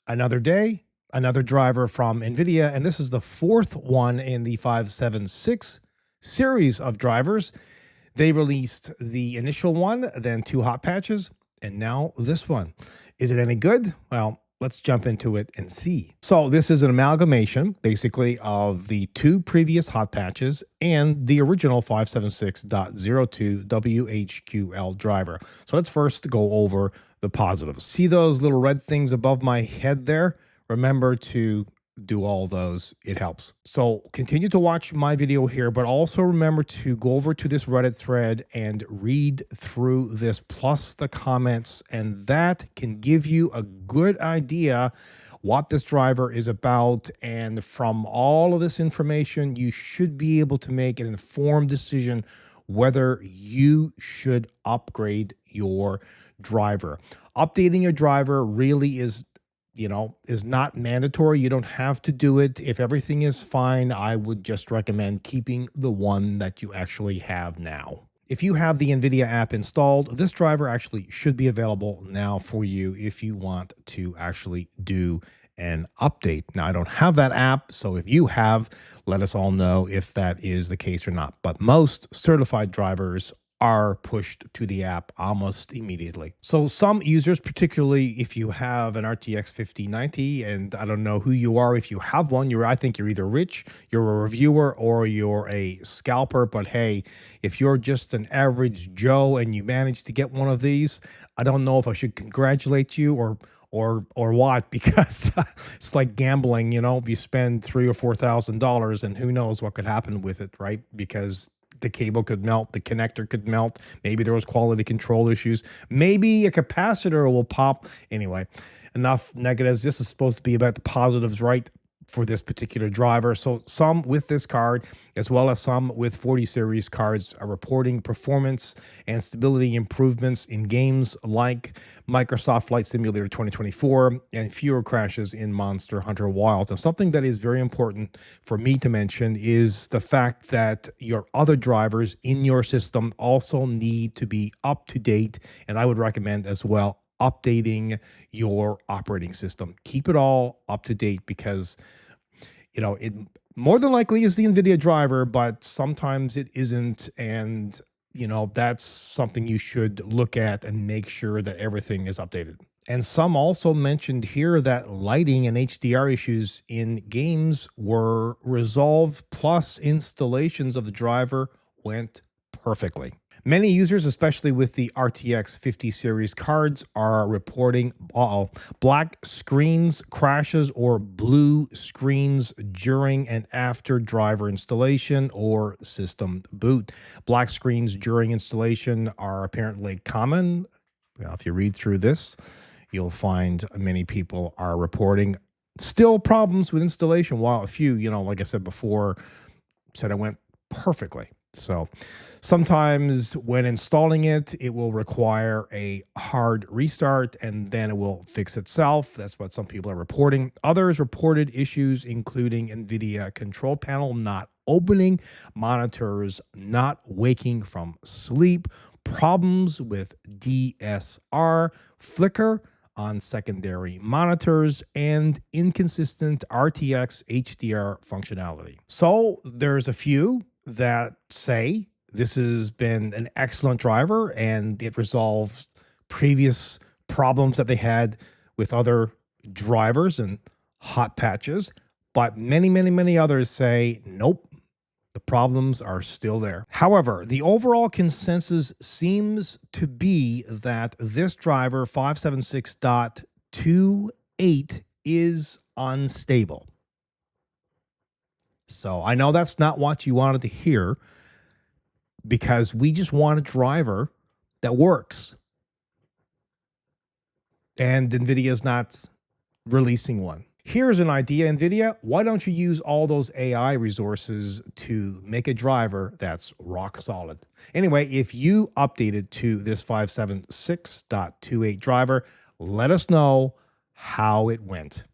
Another day, another driver from NVIDIA, and this is the fourth one in the 576 series of drivers. They released the initial one, then two hot patches, and now this one. Is it any good? Well, let's jump into it and see. So this is an amalgamation, basically, of the two previous hot patches and the original 576.02 WHQL driver. So let's first go over the positives. See those little red things above my head there? Remember to do all those. It helps. So continue to watch my video here, but also remember to go over to this Reddit thread and read through this plus the comments, and that can give you a good idea what this driver is about. And from all of this information, you should be able to make an informed decision whether you should upgrade your driver. Updating your driver really is not mandatory. You don't have to do it. If everything is fine, I would just recommend keeping the one that you actually have now. If you have the NVIDIA app installed, this driver actually should be available now for you if you want to actually do an update. Now, I don't have that app, so if you have, let us all know if that is the case or not. But most certified drivers are pushed to the app almost immediately. So some users, particularly if you have an RTX 5090, and I don't know who you are, if you have one, I think you're either rich, you're a reviewer, or you're a scalper. But hey, if you're just an average Joe and you manage to get one of these, I don't know if I should congratulate you or what, because it's like gambling. If you spend $3,000 or $4,000, and who knows what could happen with it, right? Because the cable could melt, the connector could melt, maybe there was quality control issues, maybe a capacitor will pop. Anyway, enough negatives. This is supposed to be about the positives, right, for this particular driver. So some with this card, as well as some with 40 series cards, are reporting performance and stability improvements in games like Microsoft Flight Simulator 2024 and fewer crashes in Monster Hunter Wilds. And something that is very important for me to mention is the fact that your other drivers in your system also need to be up to date. And I would recommend as well updating your operating system. Keep it all up to date, because it more than likely is the NVIDIA driver, but sometimes it isn't. And that's something you should look at and make sure that everything is updated. And some also mentioned here that lighting and HDR issues in games were resolved, plus installations of the driver went perfectly. Many users, especially with the RTX 50 series cards, are reporting black screens, crashes, or blue screens during and after driver installation or system boot. Black screens during installation are apparently common. Well, if you read through this, you'll find many people are reporting still problems with installation, while a few, like I said before, said it went perfectly. So sometimes when installing it, it will require a hard restart and then it will fix itself. That's what some people are reporting. Others reported issues including NVIDIA control panel not opening, monitors not waking from sleep, problems with DSR, flicker on secondary monitors, and inconsistent RTX HDR functionality. So there's a few that say this has been an excellent driver and it resolves previous problems that they had with other drivers and hot patches. But many others say, nope, the problems are still there. However, the overall consensus seems to be that this driver 576.28 is unstable. So I know that's not what you wanted to hear, because we just want a driver that works. And NVIDIA is not releasing one. Here's an idea, NVIDIA. Why don't you use all those AI resources to make a driver that's rock solid? Anyway, if you updated to this 576.28 driver, let us know how it went.